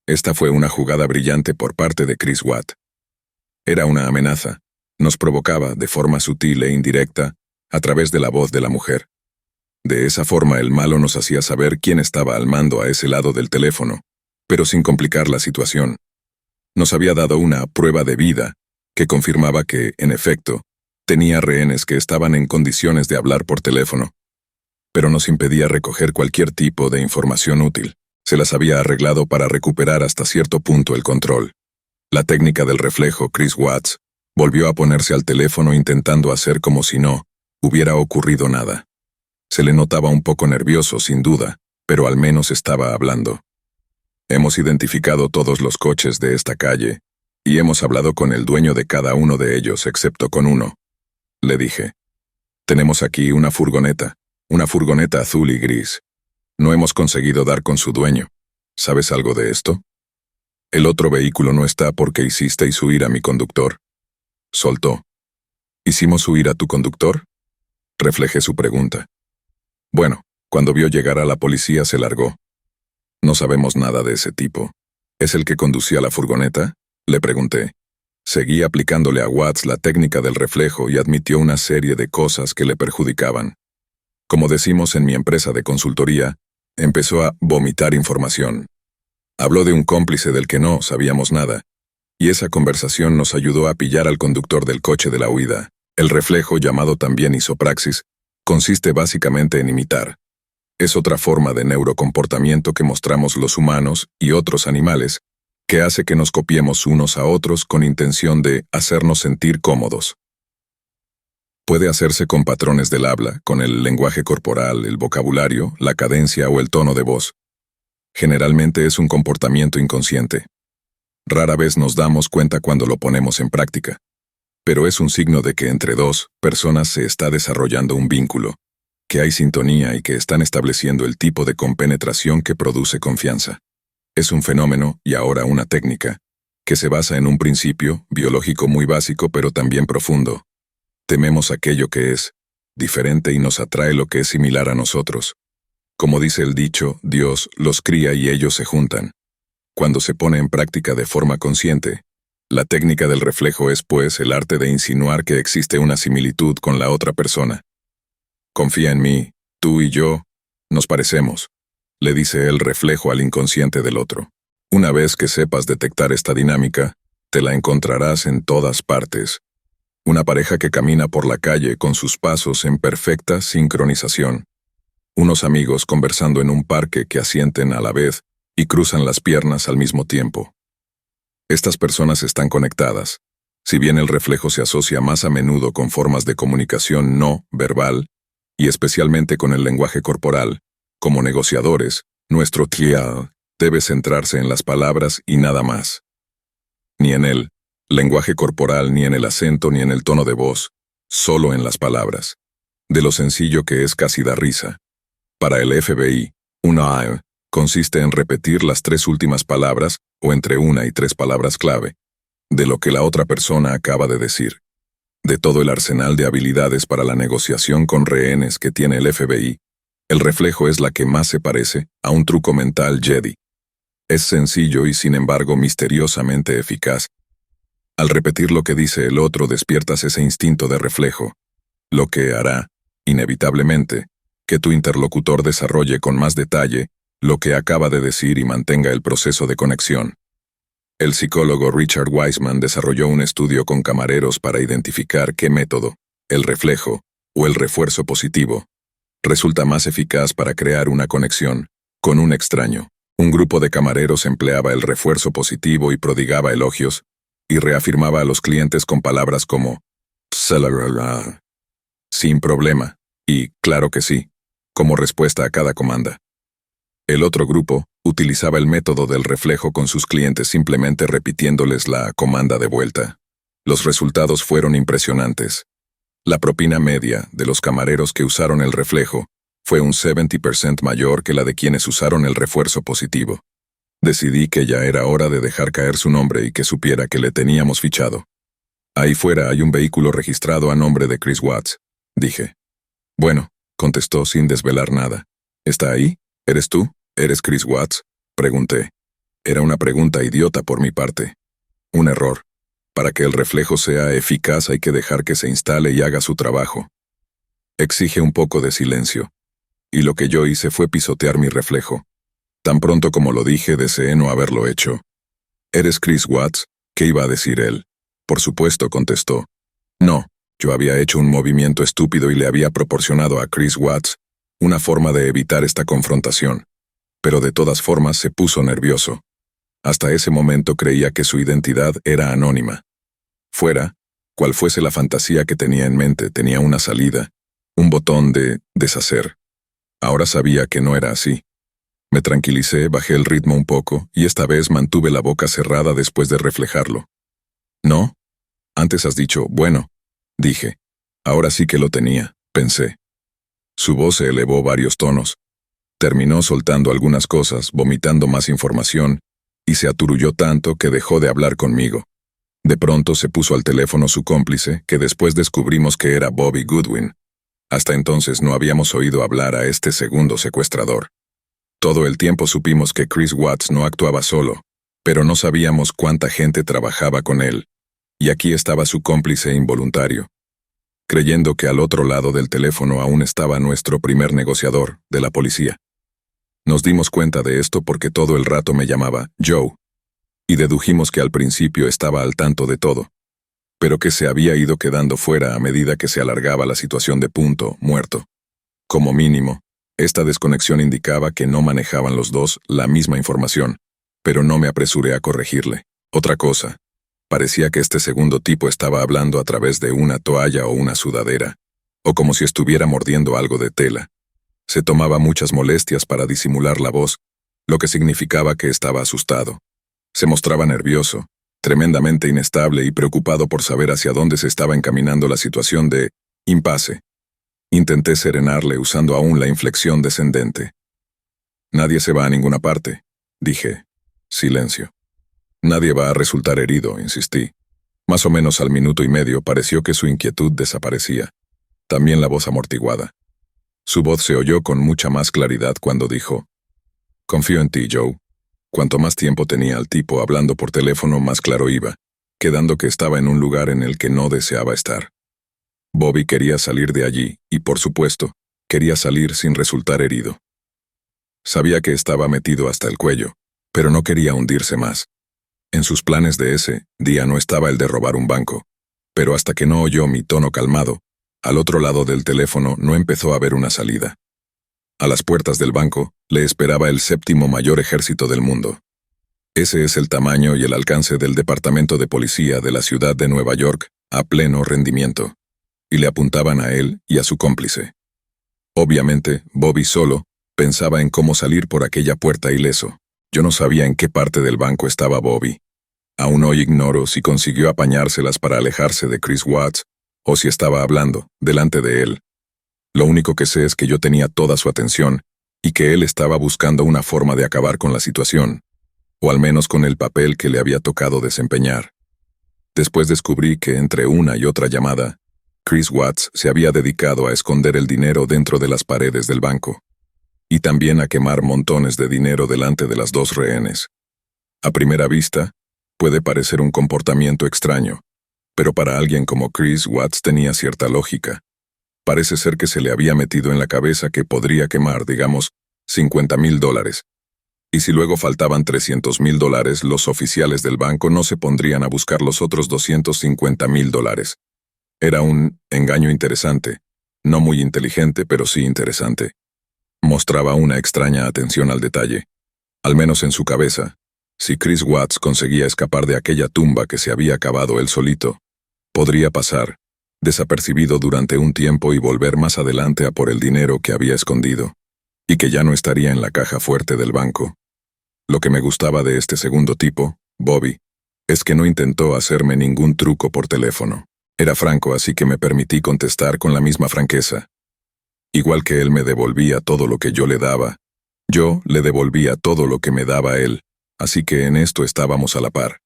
Esta fue una jugada brillante por parte de Chris Watt. Era una amenaza. Nos provocaba, de forma sutil e indirecta, a través de la voz de la mujer. De esa forma el malo nos hacía saber quién estaba al mando a ese lado del teléfono, pero sin complicar la situación. Nos había dado una prueba de vida que confirmaba que, en efecto, tenía rehenes que estaban en condiciones de hablar por teléfono, pero nos impedía recoger cualquier tipo de información útil. Se las había arreglado para recuperar hasta cierto punto el control. La técnica del reflejo, Chris Watts, volvió a ponerse al teléfono intentando hacer como si no hubiera ocurrido nada. Se le notaba un poco nervioso, sin duda, pero al menos estaba hablando. Hemos identificado todos los coches de esta calle, y hemos hablado con el dueño de cada uno de ellos, excepto con uno. Le dije. Tenemos aquí una furgoneta azul y gris. No hemos conseguido dar con su dueño. ¿Sabes algo de esto? El otro vehículo no está porque hicisteis huir a mi conductor. Soltó. ¿Hicimos huir a tu conductor? Reflejé su pregunta. Bueno, cuando vio llegar a la policía se largó. No sabemos nada de ese tipo. ¿Es el que conducía la furgoneta? Le pregunté. Seguí aplicándole a Watts la técnica del reflejo y admitió una serie de cosas que le perjudicaban. Como decimos en mi empresa de consultoría, empezó a vomitar información. Habló de un cómplice del que no sabíamos nada, y esa conversación nos ayudó a pillar al conductor del coche de la huida. El reflejo, llamado también isopraxis, consiste básicamente en imitar. Es otra forma de neurocomportamiento que mostramos los humanos y otros animales, que hace que nos copiemos unos a otros con intención de hacernos sentir cómodos. Puede hacerse con patrones del habla, con el lenguaje corporal, el vocabulario, la cadencia o el tono de voz. Generalmente es un comportamiento inconsciente. Rara vez nos damos cuenta cuando lo ponemos en práctica, pero es un signo de que entre dos personas se está desarrollando un vínculo, que hay sintonía y que están estableciendo el tipo de compenetración que produce confianza. Es un fenómeno, y ahora una técnica, que se basa en un principio biológico muy básico pero también profundo. Tememos aquello que es diferente y nos atrae lo que es similar a nosotros. Como dice el dicho, Dios los cría y ellos se juntan. Cuando se pone en práctica de forma consciente, la técnica del reflejo es, pues, el arte de insinuar que existe una similitud con la otra persona. Confía en mí, tú y yo nos parecemos, le dice el reflejo al inconsciente del otro. Una vez que sepas detectar esta dinámica, te la encontrarás en todas partes. Una pareja que camina por la calle con sus pasos en perfecta sincronización. Unos amigos conversando en un parque que asienten a la vez y cruzan las piernas al mismo tiempo. Estas personas están conectadas, si bien el reflejo se asocia más a menudo con formas de comunicación no verbal, y especialmente con el lenguaje corporal. Como negociadores, nuestro trial debe centrarse en las palabras y nada más. Ni en el lenguaje corporal, ni en el acento, ni en el tono de voz, solo en las palabras. De lo sencillo que es casi da risa. Para el FBI, una AE consiste en repetir las 3 últimas palabras, o entre 1 y 3 palabras clave, de lo que la otra persona acaba de decir. De todo el arsenal de habilidades para la negociación con rehenes que tiene el FBI, el reflejo es la que más se parece a un truco mental Jedi. Es sencillo y sin embargo misteriosamente eficaz. Al repetir lo que dice el otro despiertas ese instinto de reflejo, lo que hará, inevitablemente, que tu interlocutor desarrolle con más detalle lo que acaba de decir y mantenga el proceso de conexión. El psicólogo Richard Wiseman desarrolló un estudio con camareros para identificar qué método, el reflejo o el refuerzo positivo, resulta más eficaz para crear una conexión con un extraño. Un grupo de camareros empleaba el refuerzo positivo y prodigaba elogios, y reafirmaba a los clientes con palabras como sin problema y claro que sí, como respuesta a cada comanda. El otro grupo utilizaba el método del reflejo con sus clientes simplemente repitiéndoles la comanda de vuelta. Los resultados fueron impresionantes. La propina media de los camareros que usaron el reflejo fue un 70% mayor que la de quienes usaron el refuerzo positivo. Decidí que ya era hora de dejar caer su nombre y que supiera que le teníamos fichado. Ahí fuera hay un vehículo registrado a nombre de Chris Watts, dije. Bueno, contestó sin desvelar nada. ¿Está ahí? ¿Eres tú? ¿Eres Chris Watts? Pregunté. Era una pregunta idiota por mi parte. Un error. Para que el reflejo sea eficaz hay que dejar que se instale y haga su trabajo. Exige un poco de silencio. Y lo que yo hice fue pisotear mi reflejo. Tan pronto como lo dije, deseé no haberlo hecho. ¿Eres Chris Watts? ¿Qué iba a decir él? Por supuesto, contestó. No, yo había hecho un movimiento estúpido y le había proporcionado a Chris Watts una forma de evitar esta confrontación. Pero de todas formas se puso nervioso. Hasta ese momento creía que su identidad era anónima. Fuera, cual fuese la fantasía que tenía en mente, tenía una salida, un botón de deshacer. Ahora sabía que no era así. Me tranquilicé, bajé el ritmo un poco, y esta vez mantuve la boca cerrada después de reflejarlo. ¿No? Antes has dicho, bueno, dije. Ahora sí que lo tenía, pensé. Su voz se elevó varios tonos. Terminó soltando algunas cosas, vomitando más información, y se aturulló tanto que dejó de hablar conmigo. De pronto se puso al teléfono su cómplice, que después descubrimos que era Bobby Goodwin. Hasta entonces no habíamos oído hablar a este segundo secuestrador. Todo el tiempo supimos que Chris Watts no actuaba solo, pero no sabíamos cuánta gente trabajaba con él, y aquí estaba su cómplice involuntario. Creyendo que al otro lado del teléfono aún estaba nuestro primer negociador, de la policía. Nos dimos cuenta de esto porque todo el rato me llamaba Joe, y dedujimos que al principio estaba al tanto de todo, pero que se había ido quedando fuera a medida que se alargaba la situación de punto muerto. Como mínimo, esta desconexión indicaba que no manejaban los dos la misma información, pero no me apresuré a corregirle. Otra cosa, parecía que este segundo tipo estaba hablando a través de una toalla o una sudadera, o como si estuviera mordiendo algo de tela. Se tomaba muchas molestias para disimular la voz, lo que significaba que estaba asustado. Se mostraba nervioso, tremendamente inestable y preocupado por saber hacia dónde se estaba encaminando la situación de impasse. Intenté serenarle usando aún la inflexión descendente. Nadie se va a ninguna parte, dije. Silencio. Nadie va a resultar herido, insistí. Más o menos al minuto y medio pareció que su inquietud desaparecía. También la voz amortiguada. Su voz se oyó con mucha más claridad cuando dijo: «Confío en ti, Joe». Cuanto más tiempo tenía al tipo hablando por teléfono, más claro iba, quedando que estaba en un lugar en el que no deseaba estar. Bobby quería salir de allí, y por supuesto, quería salir sin resultar herido. Sabía que estaba metido hasta el cuello, pero no quería hundirse más. En sus planes de ese día no estaba el de robar un banco, pero hasta que no oyó mi tono calmado, al otro lado del teléfono no empezó a ver una salida. A las puertas del banco le esperaba el séptimo mayor ejército del mundo. Ese es el tamaño y el alcance del departamento de policía de la ciudad de Nueva York, a pleno rendimiento. Y le apuntaban a él y a su cómplice. Obviamente, Bobby solo pensaba en cómo salir por aquella puerta ileso. Yo no sabía en qué parte del banco estaba Bobby. Aún hoy ignoro si consiguió apañárselas para alejarse de Chris Watts, o si estaba hablando, delante de él. Lo único que sé es que yo tenía toda su atención, y que él estaba buscando una forma de acabar con la situación, o al menos con el papel que le había tocado desempeñar. Después descubrí que entre una y otra llamada, Chris Watts se había dedicado a esconder el dinero dentro de las paredes del banco, y también a quemar montones de dinero delante de las dos rehenes. A primera vista, puede parecer un comportamiento extraño, pero para alguien como Chris Watts tenía cierta lógica. Parece ser que se le había metido en la cabeza que podría quemar, digamos, $50,000. Y si luego faltaban $300,000, los oficiales del banco no se pondrían a buscar los otros $250,000. Era un engaño interesante, no muy inteligente, pero sí interesante. Mostraba una extraña atención al detalle, al menos en su cabeza. Si Chris Watts conseguía escapar de aquella tumba que se había cavado él solito, podría pasar desapercibido durante un tiempo y volver más adelante a por el dinero que había escondido, y que ya no estaría en la caja fuerte del banco. Lo que me gustaba de este segundo tipo, Bobby, es que no intentó hacerme ningún truco por teléfono. Era franco, así que me permití contestar con la misma franqueza. Igual que él me devolvía todo lo que yo le daba, yo le devolvía todo lo que me daba él, así que en esto estábamos a la par.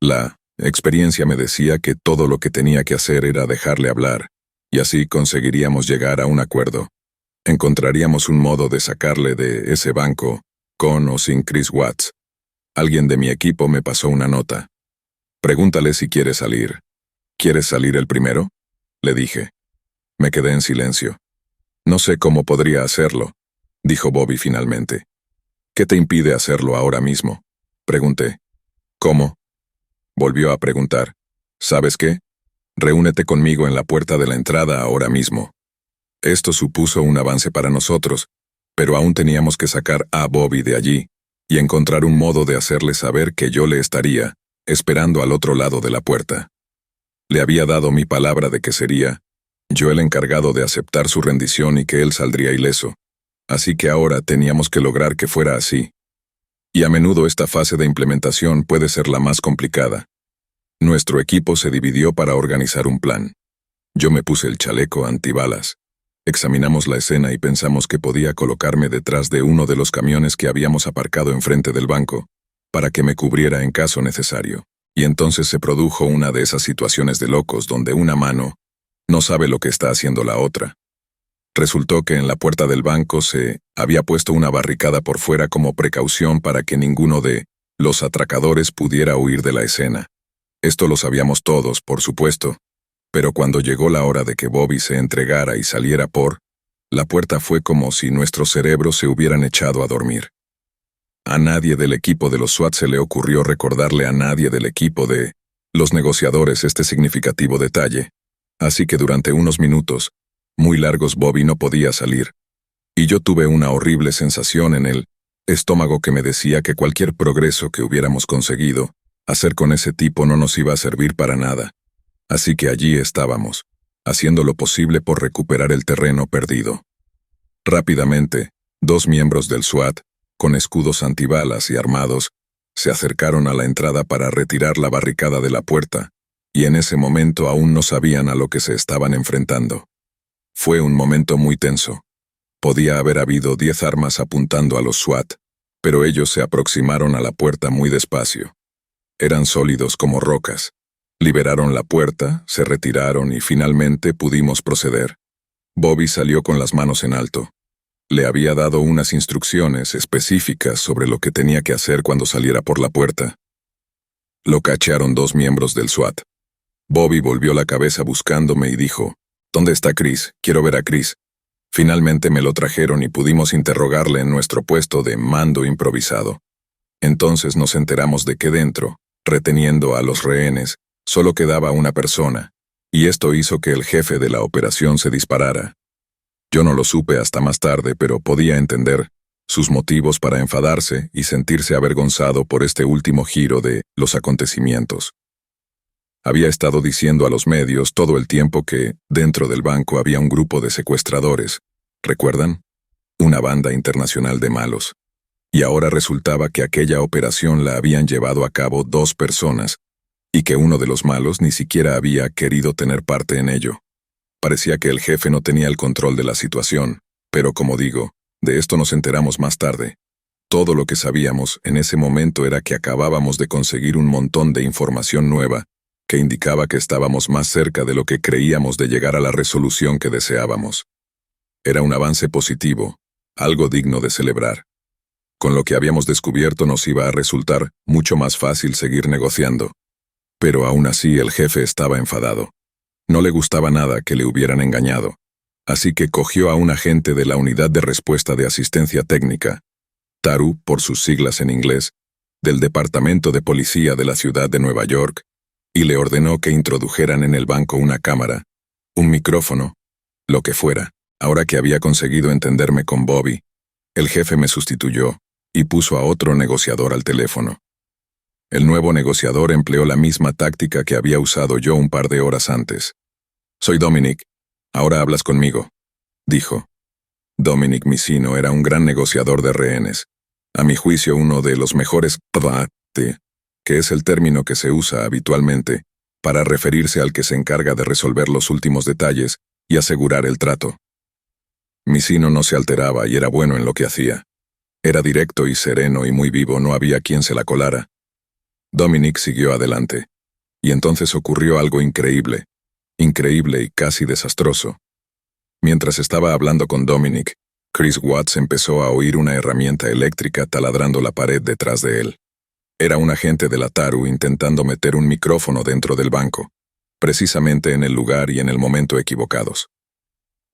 La experiencia me decía que todo lo que tenía que hacer era dejarle hablar, y así conseguiríamos llegar a un acuerdo. Encontraríamos un modo de sacarle de ese banco, con o sin Chris Watts. Alguien de mi equipo me pasó una nota. Pregúntale si quiere salir. ¿Quieres salir el primero?, le dije. Me quedé en silencio. No sé cómo podría hacerlo, dijo Bobby finalmente. ¿Qué te impide hacerlo ahora mismo?, pregunté. ¿Cómo?, volvió a preguntar. ¿Sabes qué? Reúnete conmigo en la puerta de la entrada ahora mismo. Esto supuso un avance para nosotros, pero aún teníamos que sacar a Bobby de allí y encontrar un modo de hacerle saber que yo le estaría esperando al otro lado de la puerta. Le había dado mi palabra de que sería yo el encargado de aceptar su rendición y que él saldría ileso, así que ahora teníamos que lograr que fuera así. Y a menudo esta fase de implementación puede ser la más complicada. Nuestro equipo se dividió para organizar un plan. Yo me puse el chaleco antibalas. Examinamos la escena y pensamos que podía colocarme detrás de uno de los camiones que habíamos aparcado enfrente del banco, para que me cubriera en caso necesario. Y entonces se produjo una de esas situaciones de locos donde una mano no sabe lo que está haciendo la otra. Resultó que en la puerta del banco se había puesto una barricada por fuera como precaución para que ninguno de los atracadores pudiera huir de la escena. Esto lo sabíamos todos, por supuesto, pero cuando llegó la hora de que Bobby se entregara y saliera la puerta fue como si nuestros cerebros se hubieran echado a dormir. A nadie del equipo de los SWAT se le ocurrió recordarle a nadie del equipo de los negociadores este significativo detalle, así que durante unos minutos muy largos Bobby no podía salir, y yo tuve una horrible sensación en el estómago que me decía que cualquier progreso que hubiéramos conseguido hacer con ese tipo no nos iba a servir para nada. Así que allí estábamos, haciendo lo posible por recuperar el terreno perdido. Rápidamente, 2 miembros del SWAT, con escudos antibalas y armados, se acercaron a la entrada para retirar la barricada de la puerta, y en ese momento aún no sabían a lo que se estaban enfrentando. Fue un momento muy tenso. Podía haber habido 10 armas apuntando a los SWAT, pero ellos se aproximaron a la puerta muy despacio. Eran sólidos como rocas. Liberaron la puerta, se retiraron y finalmente pudimos proceder. Bobby salió con las manos en alto. Le había dado unas instrucciones específicas sobre lo que tenía que hacer cuando saliera por la puerta. Lo cacharon 2 miembros del SWAT. Bobby volvió la cabeza buscándome y dijo: «¿Dónde está Chris? Quiero ver a Chris». Finalmente me lo trajeron y pudimos interrogarle en nuestro puesto de mando improvisado. Entonces nos enteramos de que dentro, reteniendo a los rehenes, solo quedaba una persona, y esto hizo que el jefe de la operación se disparara. Yo no lo supe hasta más tarde, pero podía entender sus motivos para enfadarse y sentirse avergonzado por este último giro de los acontecimientos. Había estado diciendo a los medios todo el tiempo que, dentro del banco había un grupo de secuestradores, ¿recuerdan? Una banda internacional de malos. Y ahora resultaba que aquella operación la habían llevado a cabo 2 personas, y que uno de los malos ni siquiera había querido tener parte en ello. Parecía que el jefe no tenía el control de la situación, pero como digo, de esto nos enteramos más tarde. Todo lo que sabíamos en ese momento era que acabábamos de conseguir un montón de información nueva, que indicaba que estábamos más cerca de lo que creíamos de llegar a la resolución que deseábamos. Era un avance positivo, algo digno de celebrar. Con lo que habíamos descubierto nos iba a resultar mucho más fácil seguir negociando. Pero aún así el jefe estaba enfadado. No le gustaba nada que le hubieran engañado. Así que cogió a un agente de la Unidad de Respuesta de Asistencia Técnica, TARU por sus siglas en inglés, del Departamento de Policía de la ciudad de Nueva York, y le ordenó que introdujeran en el banco una cámara, un micrófono, lo que fuera. Ahora que había conseguido entenderme con Bobby, el jefe me sustituyó y puso a otro negociador al teléfono. El nuevo negociador empleó la misma táctica que había usado yo un par de horas antes. «Soy Dominic. Ahora hablas conmigo», dijo. Dominic Micino era un gran negociador de rehenes. A mi juicio, uno de los mejores que es el término que se usa habitualmente para referirse al que se encarga de resolver los últimos detalles y asegurar el trato. Micino no se alteraba y era bueno en lo que hacía. Era directo y sereno y muy vivo, no había quien se la colara. Dominic siguió adelante. Y entonces ocurrió algo increíble y casi desastroso. Mientras estaba hablando con Dominic, Chris Watts empezó a oír una herramienta eléctrica taladrando la pared detrás de él. Era un agente de la TARU intentando meter un micrófono dentro del banco, precisamente en el lugar y en el momento equivocados.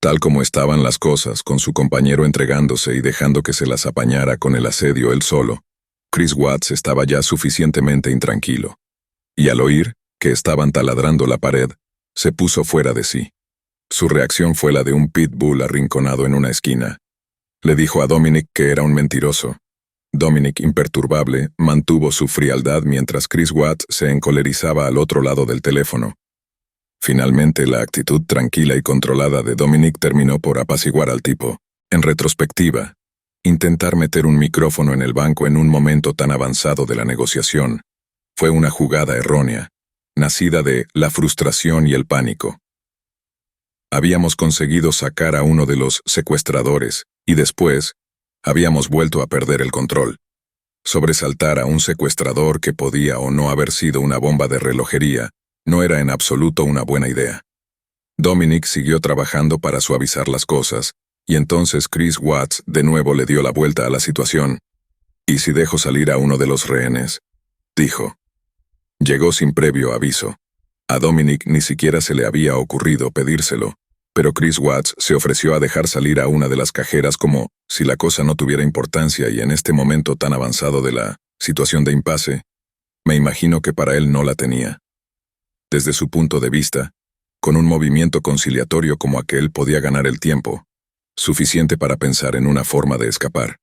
Tal como estaban las cosas, con su compañero entregándose y dejando que se las apañara con el asedio él solo, Chris Watts estaba ya suficientemente intranquilo. Y al oír que estaban taladrando la pared, se puso fuera de sí. Su reacción fue la de un pitbull arrinconado en una esquina. Le dijo a Dominic que era un mentiroso. Dominic, imperturbable, mantuvo su frialdad mientras Chris Watts se encolerizaba al otro lado del teléfono. Finalmente, la actitud tranquila y controlada de Dominic terminó por apaciguar al tipo. En retrospectiva, intentar meter un micrófono en el banco en un momento tan avanzado de la negociación fue una jugada errónea, nacida de la frustración y el pánico. Habíamos conseguido sacar a uno de los secuestradores, y después, habíamos vuelto a perder el control. Sobresaltar a un secuestrador que podía o no haber sido una bomba de relojería no era en absoluto una buena idea. Dominic siguió trabajando para suavizar las cosas, y entonces Chris Watts de nuevo le dio la vuelta a la situación. «¿Y si dejo salir a uno de los rehenes?», dijo. Llegó sin previo aviso. A Dominic ni siquiera se le había ocurrido pedírselo, pero Chris Watts se ofreció a dejar salir a una de las cajeras como si la cosa no tuviera importancia, y en este momento tan avanzado de la situación de impasse, me imagino que para él no la tenía. Desde su punto de vista, con un movimiento conciliatorio como aquel podía ganar el tiempo, suficiente para pensar en una forma de escapar.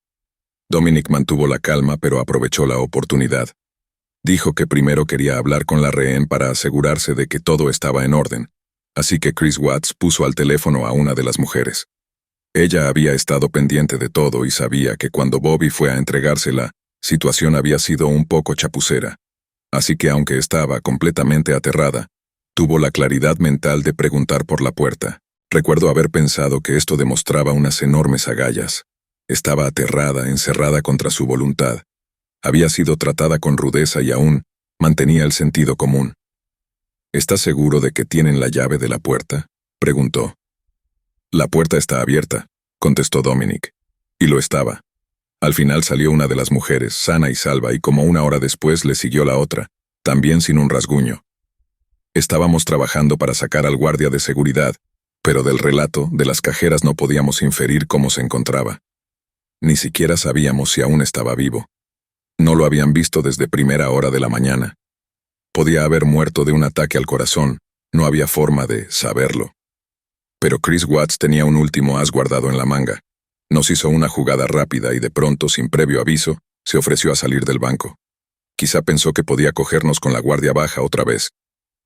Dominic mantuvo la calma pero aprovechó la oportunidad. Dijo que primero quería hablar con la rehén para asegurarse de que todo estaba en orden, así que Chris Watts puso al teléfono a una de las mujeres. Ella había estado pendiente de todo y sabía que cuando Bobby fue a entregarse la situación había sido un poco chapucera. Así que aunque estaba completamente aterrada, tuvo la claridad mental de preguntar por la puerta. Recuerdo haber pensado que esto demostraba unas enormes agallas. Estaba aterrada, encerrada contra su voluntad. Había sido tratada con rudeza y aún mantenía el sentido común. «¿Estás seguro de que tienen la llave de la puerta?», preguntó. «La puerta está abierta», contestó Dominic. Y lo estaba. Al final salió una de las mujeres, sana y salva, y como una hora después le siguió la otra, también sin un rasguño. Estábamos trabajando para sacar al guardia de seguridad, pero del relato de las cajeras no podíamos inferir cómo se encontraba. Ni siquiera sabíamos si aún estaba vivo. No lo habían visto desde primera hora de la mañana. Podía haber muerto de un ataque al corazón, no había forma de saberlo. Pero Chris Watts tenía un último as guardado en la manga. Nos hizo una jugada rápida y de pronto, sin previo aviso, se ofreció a salir del banco. Quizá pensó que podía cogernos con la guardia baja otra vez.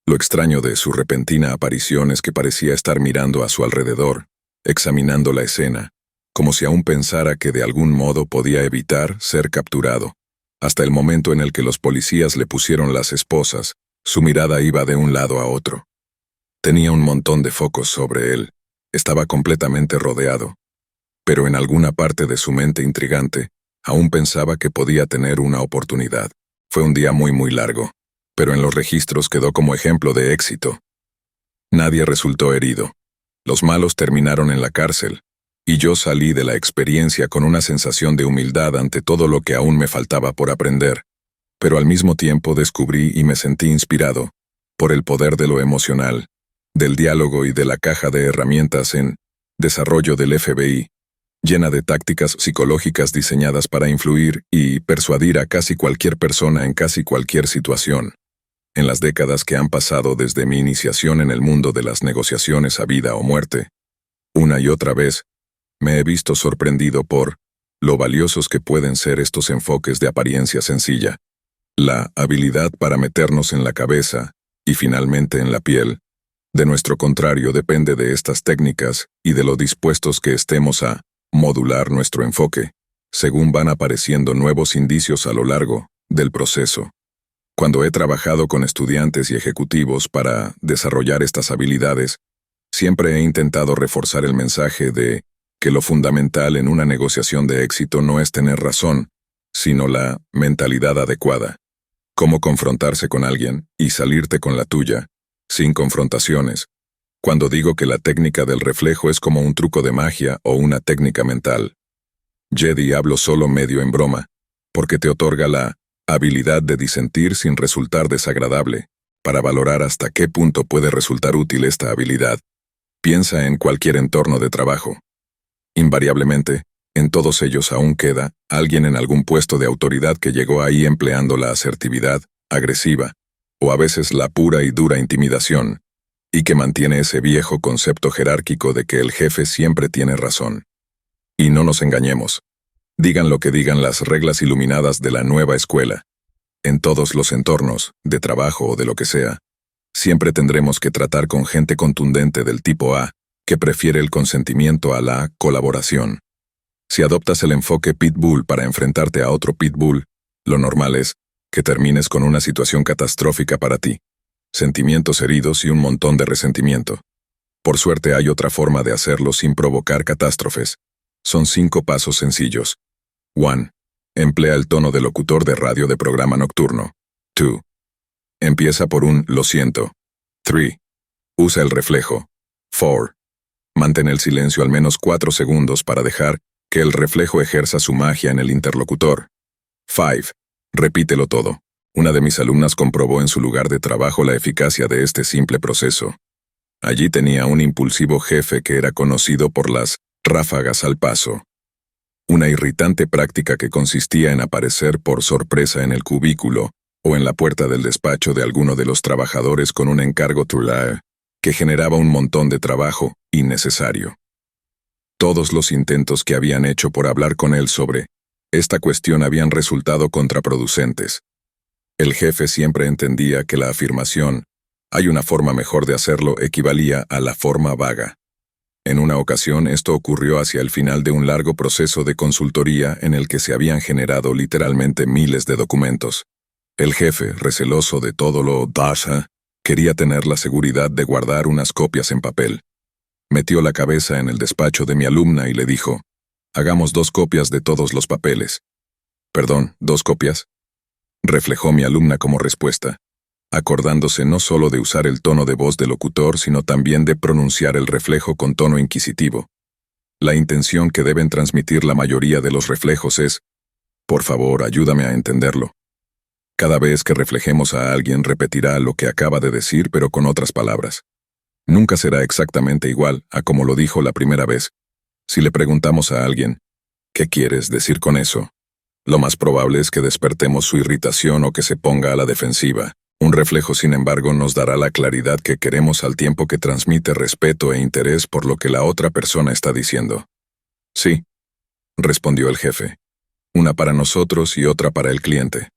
Lo extraño de su repentina aparición es que parecía estar mirando a su alrededor, examinando la escena, como si aún pensara que de algún modo podía evitar ser capturado. Hasta el momento en el que los policías le pusieron las esposas, su mirada iba de un lado a otro. Tenía un montón de focos sobre él. Estaba completamente rodeado. Pero en alguna parte de su mente intrigante, aún pensaba que podía tener una oportunidad. Fue un día muy largo, pero en los registros quedó como ejemplo de éxito. Nadie resultó herido. Los malos terminaron en la cárcel, Y yo salí de la experiencia con una sensación de humildad ante todo lo que aún me faltaba por aprender, pero al mismo tiempo descubrí y me sentí inspirado por el poder de lo emocional, del diálogo y de la caja de herramientas en desarrollo del FBI, llena de tácticas psicológicas diseñadas para influir y persuadir a casi cualquier persona en casi cualquier situación. En las décadas que han pasado desde mi iniciación en el mundo de las negociaciones a vida o muerte, una y otra vez, me he visto sorprendido por lo valiosos que pueden ser estos enfoques de apariencia sencilla, la habilidad para meternos en la cabeza y finalmente en la piel. De nuestro contrario depende de estas técnicas y de lo dispuestos que estemos a modular nuestro enfoque, según van apareciendo nuevos indicios a lo largo del proceso. Cuando he trabajado con estudiantes y ejecutivos para desarrollar estas habilidades, siempre he intentado reforzar el mensaje de que lo fundamental en una negociación de éxito no es tener razón, sino la mentalidad adecuada. Cómo confrontarse con alguien y salirte con la tuya, sin confrontaciones. Cuando digo que la técnica del reflejo es como un truco de magia o una técnica mental. Jedi hablo solo medio en broma, porque te otorga la habilidad de disentir sin resultar desagradable, para valorar hasta qué punto puede resultar útil esta habilidad. Piensa en cualquier entorno de trabajo. Invariablemente, en todos ellos aún queda alguien en algún puesto de autoridad que llegó ahí empleando la asertividad, agresiva, o a veces la pura y dura intimidación, y que mantiene ese viejo concepto jerárquico de que el jefe siempre tiene razón. Y no nos engañemos. Digan lo que digan las reglas iluminadas de la nueva escuela. En todos los entornos, de trabajo o de lo que sea, siempre tendremos que tratar con gente contundente del tipo A, que prefiere el consentimiento a la colaboración. Si adoptas el enfoque pitbull para enfrentarte a otro pitbull, lo normal es que termines con una situación catastrófica para ti. Sentimientos heridos y un montón de resentimiento. Por suerte hay otra forma de hacerlo sin provocar catástrofes. Son 5 pasos sencillos. 1. Emplea el tono de locutor de radio de programa nocturno. 2. Empieza por un lo siento. 3. Usa el reflejo. 4. Mantén el silencio al menos 4 segundos para dejar que el reflejo ejerza su magia en el interlocutor. 5. Repítelo todo. Una de mis alumnas comprobó en su lugar de trabajo la eficacia de este simple proceso. Allí tenía un impulsivo jefe que era conocido por las ráfagas al paso. Una irritante práctica que consistía en aparecer por sorpresa en el cubículo o en la puerta del despacho de alguno de los trabajadores con un encargo tular que generaba un montón de trabajo innecesario. Todos los intentos que habían hecho por hablar con él sobre esta cuestión habían resultado contraproducentes. El jefe siempre entendía que la afirmación «hay una forma mejor de hacerlo» equivalía a la forma vaga. En una ocasión esto ocurrió hacia el final de un largo proceso de consultoría en el que se habían generado literalmente miles de documentos. El jefe, receloso de todo lo DASA, quería tener la seguridad de guardar unas copias en papel. Metió la cabeza en el despacho de mi alumna y le dijo, «Hagamos 2 copias de todos los papeles». «¿Perdón, 2 copias?» reflejó mi alumna como respuesta, acordándose no solo de usar el tono de voz del locutor, sino también de pronunciar el reflejo con tono inquisitivo. La intención que deben transmitir la mayoría de los reflejos es, «Por favor, ayúdame a entenderlo». Cada vez que reflejemos a alguien repetirá lo que acaba de decir, pero con otras palabras. Nunca será exactamente igual a como lo dijo la primera vez. Si le preguntamos a alguien, ¿qué quieres decir con eso?, lo más probable es que despertemos su irritación o que se ponga a la defensiva. Un reflejo, sin embargo, nos dará la claridad que queremos al tiempo que transmite respeto e interés por lo que la otra persona está diciendo. «Sí», respondió el jefe. «Una para nosotros y otra para el cliente».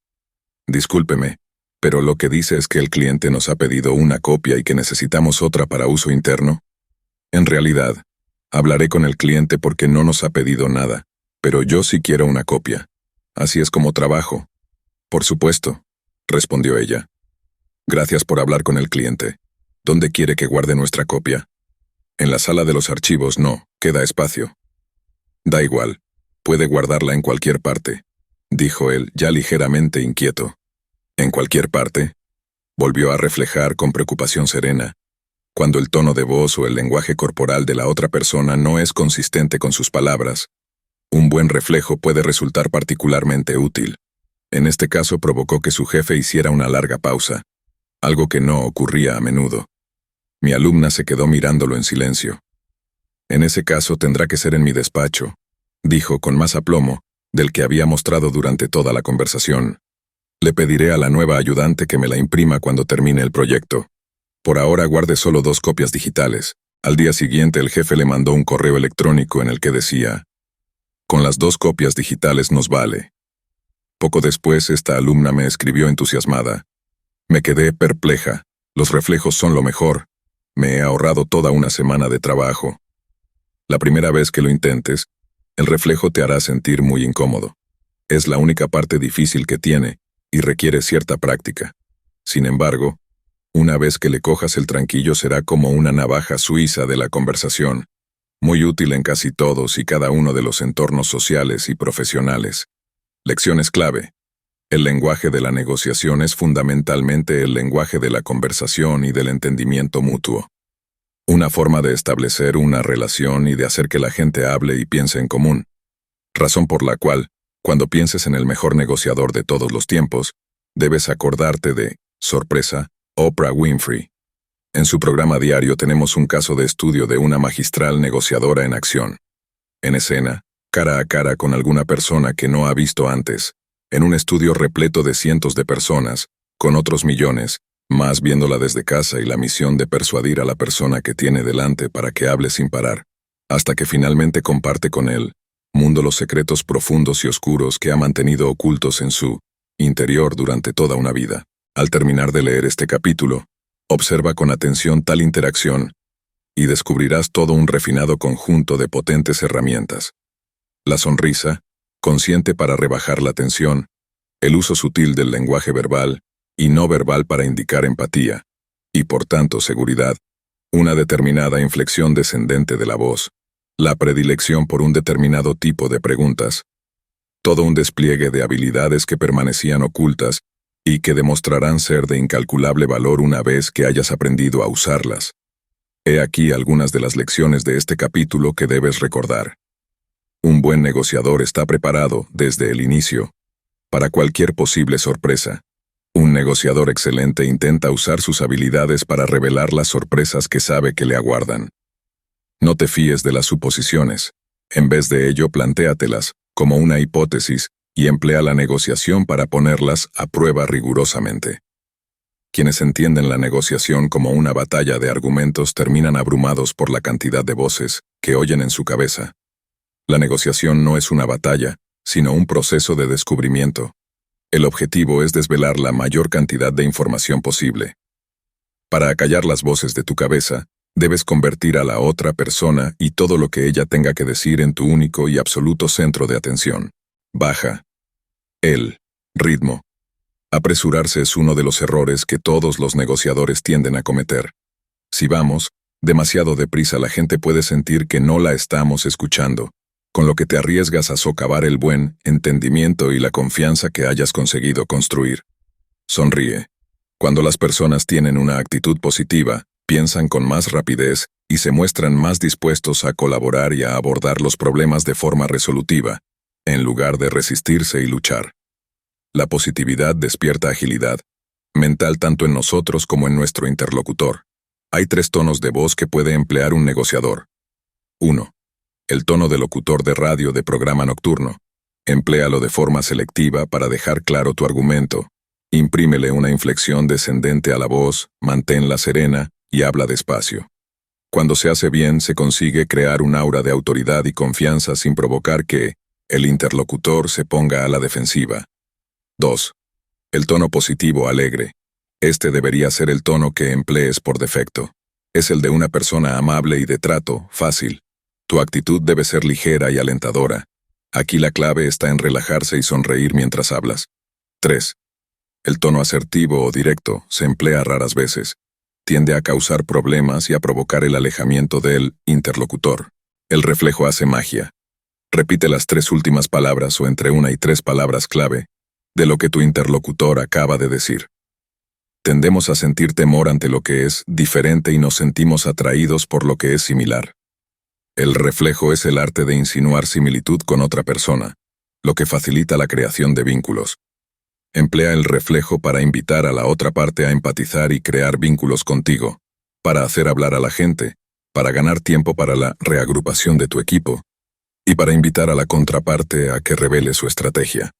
«Discúlpeme, pero lo que dice es que el cliente nos ha pedido una copia y que necesitamos otra para uso interno». «En realidad, hablaré con el cliente porque no nos ha pedido nada, pero yo sí quiero una copia. Así es como trabajo». «Por supuesto», respondió ella. «Gracias por hablar con el cliente. ¿Dónde quiere que guarde nuestra copia?» «En la sala de los archivos no, queda espacio». «Da igual, puede guardarla en cualquier parte», dijo él, ya ligeramente inquieto. «¿En cualquier parte?», volvió a reflejar con preocupación serena. Cuando el tono de voz o el lenguaje corporal de la otra persona no es consistente con sus palabras, un buen reflejo puede resultar particularmente útil. En este caso provocó que su jefe hiciera una larga pausa, algo que no ocurría a menudo. Mi alumna se quedó mirándolo en silencio. En ese caso tendrá que ser en mi despacho, dijo con más aplomo del que había mostrado durante toda la conversación. Le pediré a la nueva ayudante que me la imprima cuando termine el proyecto. Por ahora guarde solo 2 copias digitales. Al día siguiente el jefe le mandó un correo electrónico en el que decía: con las 2 copias digitales nos vale. Poco después esta alumna me escribió entusiasmada: me quedé perpleja, los reflejos son lo mejor. Me he ahorrado toda una semana de trabajo. La primera vez que lo intentes, el reflejo te hará sentir muy incómodo. Es la única parte difícil que tiene y requiere cierta práctica. Sin embargo, una vez que le cojas el tranquillo será como una navaja suiza de la conversación, muy útil en casi todos y cada uno de los entornos sociales y profesionales. Lecciones clave. El lenguaje de la negociación es fundamentalmente el lenguaje de la conversación y del entendimiento mutuo. Una forma de establecer una relación y de hacer que la gente hable y piense en común. Razón por la cual, cuando pienses en el mejor negociador de todos los tiempos, debes acordarte de, sorpresa, Oprah Winfrey. En su programa diario tenemos un caso de estudio de una magistral negociadora en acción. En escena, cara a cara con alguna persona que no ha visto antes, en un estudio repleto de cientos de personas, con otros millones, más viéndola desde casa y la misión de persuadir a la persona que tiene delante para que hable sin parar, hasta que finalmente comparte con él, mundo los secretos profundos y oscuros que ha mantenido ocultos en su interior durante toda una vida. Al terminar de leer este capítulo, observa con atención tal interacción y descubrirás todo un refinado conjunto de potentes herramientas. La sonrisa, consciente para rebajar la tensión, el uso sutil del lenguaje verbal y no verbal para indicar empatía, y por tanto seguridad, una determinada inflexión descendente de la voz, la predilección por un determinado tipo de preguntas, todo un despliegue de habilidades que permanecían ocultas y que demostrarán ser de incalculable valor una vez que hayas aprendido a usarlas. He aquí algunas de las lecciones de este capítulo que debes recordar. Un buen negociador está preparado, desde el inicio, para cualquier posible sorpresa. Un negociador excelente intenta usar sus habilidades para revelar las sorpresas que sabe que le aguardan. No te fíes de las suposiciones. En vez de ello, plantéatelas como una hipótesis y emplea la negociación para ponerlas a prueba rigurosamente. Quienes entienden la negociación como una batalla de argumentos terminan abrumados por la cantidad de voces que oyen en su cabeza. La negociación no es una batalla, sino un proceso de descubrimiento. El objetivo es desvelar la mayor cantidad de información posible. Para acallar las voces de tu cabeza, debes convertir a la otra persona y todo lo que ella tenga que decir en tu único y absoluto centro de atención. Baja el ritmo. Apresurarse es uno de los errores que todos los negociadores tienden a cometer. Si vamos demasiado deprisa, la gente puede sentir que no la estamos escuchando, con lo que te arriesgas a socavar el buen entendimiento y la confianza que hayas conseguido construir. Sonríe. Cuando las personas tienen una actitud positiva, piensan con más rapidez y se muestran más dispuestos a colaborar y a abordar los problemas de forma resolutiva, en lugar de resistirse y luchar. La positividad despierta agilidad mental tanto en nosotros como en nuestro interlocutor. Hay 3 tonos de voz que puede emplear un negociador. 1. El tono de locutor de radio de programa nocturno. Empléalo de forma selectiva para dejar claro tu argumento. Imprímele una inflexión descendente a la voz, manténla serena y habla despacio. Cuando se hace bien, se consigue crear un aura de autoridad y confianza sin provocar que el interlocutor se ponga a la defensiva. 2. El tono positivo alegre. Este debería ser el tono que emplees por defecto. Es el de una persona amable y de trato fácil. Tu actitud debe ser ligera y alentadora. Aquí la clave está en relajarse y sonreír mientras hablas. 3. El tono asertivo o directo se emplea raras veces. Tiende a causar problemas y a provocar el alejamiento del interlocutor. El reflejo hace magia. Repite las 3 últimas palabras o entre 1 y 3 palabras clave de lo que tu interlocutor acaba de decir. Tendemos a sentir temor ante lo que es diferente y nos sentimos atraídos por lo que es similar. El reflejo es el arte de insinuar similitud con otra persona, lo que facilita la creación de vínculos. Emplea el reflejo para invitar a la otra parte a empatizar y crear vínculos contigo, para hacer hablar a la gente, para ganar tiempo para la reagrupación de tu equipo, y para invitar a la contraparte a que revele su estrategia.